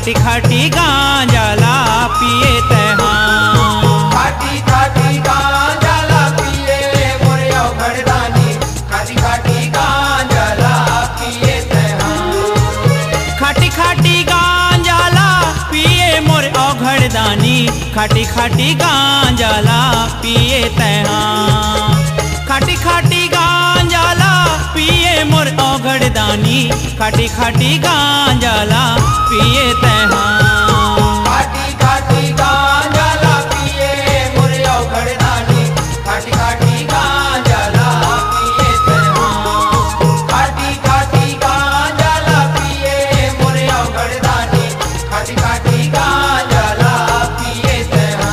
खाटी खाटी गांजाला पिए तैहा। खाटी खाटी गांजाला पिए मोरे अवघड़दानी, खाटी खाटी गांजाला पिए तैहा। खाटी खाटी गांजाला पिए मोर अवघड़दानी, खाटी खाटी गांजाला पिए तैहा। खाटी खाटी गांजाला पिए मोर अवघड़दानी, खाटी खाटी गांजाला पिए तैहा। खाटी खाटी गांजाला पिए मोरे अवघड़दानी, खाटी खाटी गांजाला पिए तैहा। खाटी खाटी गांजाला पिए मोरे अवघड़दानी, खाटी खाटी गांजाला पिए तैहा।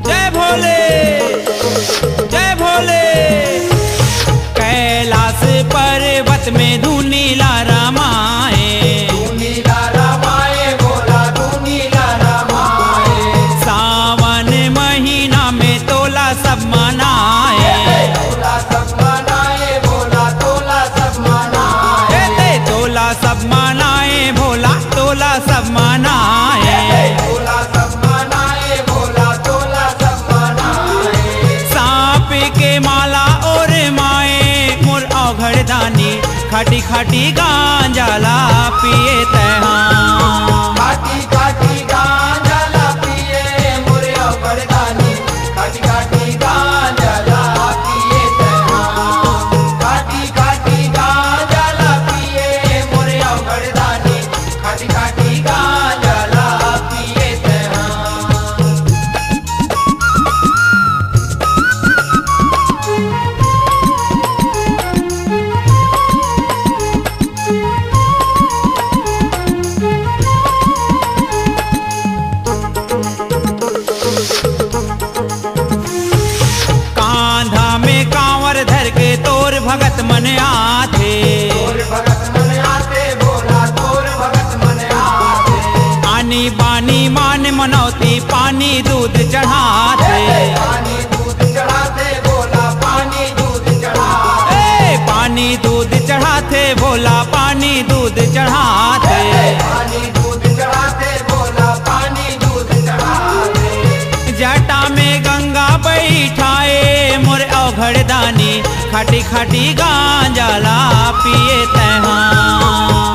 जय भोले जय भोले। कैलाश पर्वत में धुनीला रामाए, नीला रामाए भोला तू नीला रामाए। सावन महीना में तोला सब मनाए। तोला सब मनाए भोला तोला सब मनाए। तोला सब मनाए भोला तोला सब मनाए। तोला सब मनाए भोला तोला सब मनाए। सांप के माला और माए मोर अवघड़दानी, खाटी खाटी गांजाला पिए तैहा। खाटी खाटी गांजाला पिए मोरे अवघड़दानी, खाटी खाटी गांजाला पिए तैहा। खाटी खाटी गांजाला पिए मोरे अवघड़दानी, खाटी खाटी गांजाला पिए तैहा। कांधा में कांवर धर के तोर भगत मन आथे। तोर भगत मन आते भोला तोर भगत मन आते। आनी बानी मान मनौती पानी दूध चढ़ाते। पानी दूध चढ़ाते भोला पानी दूध चढ़ाते। पानी दूध चढ़ाते भोला पानी दूध चढ़ाते। पानी दूध चढ़ाते भोला पानी दूध चढ़ाते। जटा में गंगा बैठाए मोर अवघड़दानी, खाटी खाटी गांजाला पिए तैहा।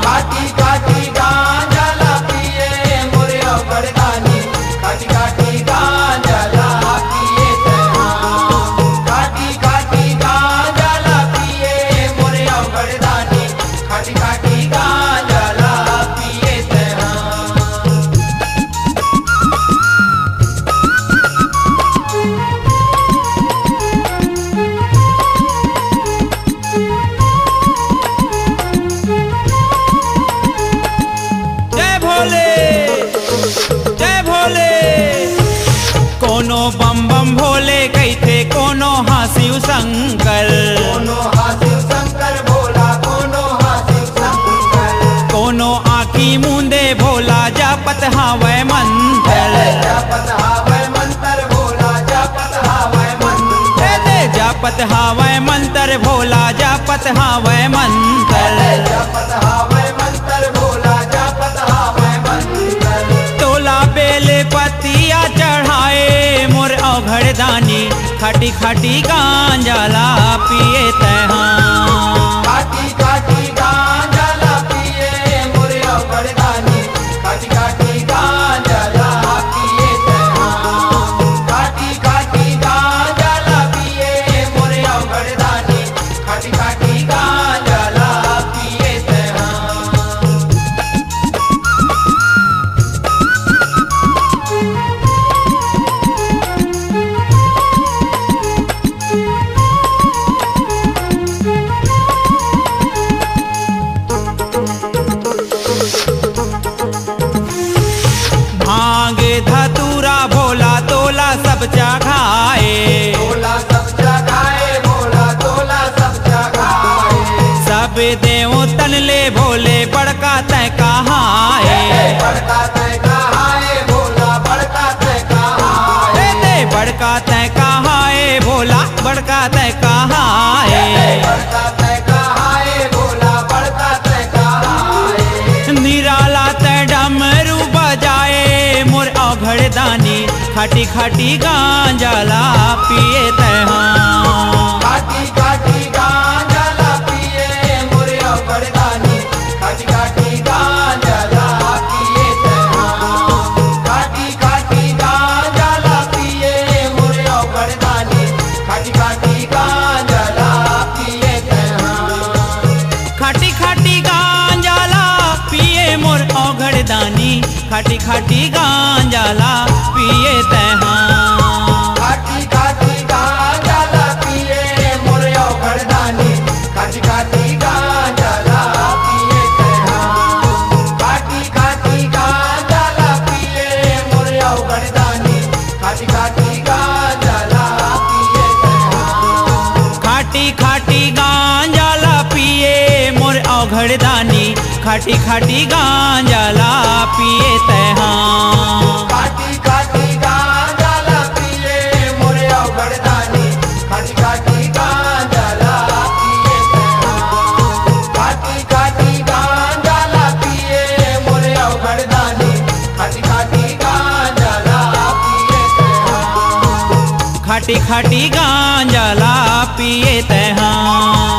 खाटी खाटी गांजाला पिए मोरे अवघड़दानी, खाटी खाटी गांजाला पिए तैहा। खाटी खाटी गांजाला पिए मोरे अवघड़दानी, खाटी खाटी गांजाला पिए तैहा। जय भोले जय भोले। कोनो बम बम भोले कहते कोनो हासिव शंकर। कोनो हासिव शंकर भोला कोनो हासिव शंकर। कोनो आँखी मूंदे भोला जापत हावै मंत्र। जापत हावै मंत्र भोला जापत हावै मंत्र। जापत हावै मंत्र भोला जापत हावै मंत्र। जापत हावै मंत्र भोला जापत हावै मंत्र। तोला बेल पतिया चढ़ाए मोर अवघड़दानी, खाटी खाटी गांजाला पिए तैहा। खाटी खाटी गांजाला पिए मोरे अवघड़दानी, खाटी खाटी गांजाला पिए तैहा। खाटी खाटी गांजाला पिए मोरे अवघड़दानी, खाटी खाटी गांजाला पिए तैहा। भांगे धतूरा भोला तोला सब चढ़ाए। तोला सब जगाए भोला तोला सब जगाए। सब देव तन ले भोले बड़का तय कहाए। बड़का तय कहाए तय कहा है भोला बड़का तय कहा है बड़का तय कहा है भोला बड़का तय कहा है निराला तय डमरू बजाए मोर औघड़ दानी खाटी खाटी गांजाला पिए तय हाँ खाटी खाटी गांजा ला पिए मोरे औगड़दानी खाटी खाटी गांजा ला पिए तहाँ खाटी खाटी गांजा ला पिए मोरे औगड़दानी खाटी खाटी गांजा ला पिए तहाँ खाटी खाटी गांजाला पिए मोर औघड़ दानी खाटी खाटी गांजाला पिए तय हाँ खाटी खाटी गांजा ला पिए मोरे औगड़दानी खाटी खाटी गांजा ला पिए तहाँ खाटी खाटी गांजा ला पिए मोरे औगड़दानी खाटी खाटी गांजा ला पिए तहाँ खाटी खाटी गांजाला पिए मोर औघड़ दानी खाटी खाटी गांजाला पिए तय हाँ खाटी खाटी गांजा ला पिए मोरे औगड़दानी खाटी खाटी गांजा ला पिए तहाँ खाटी खाटी गांजा ला पिए मोरे औगड़दानी खाटी खाटी गांजा ला पिए तहाँ खाटी खाटी गांजाला पिए तय हाँ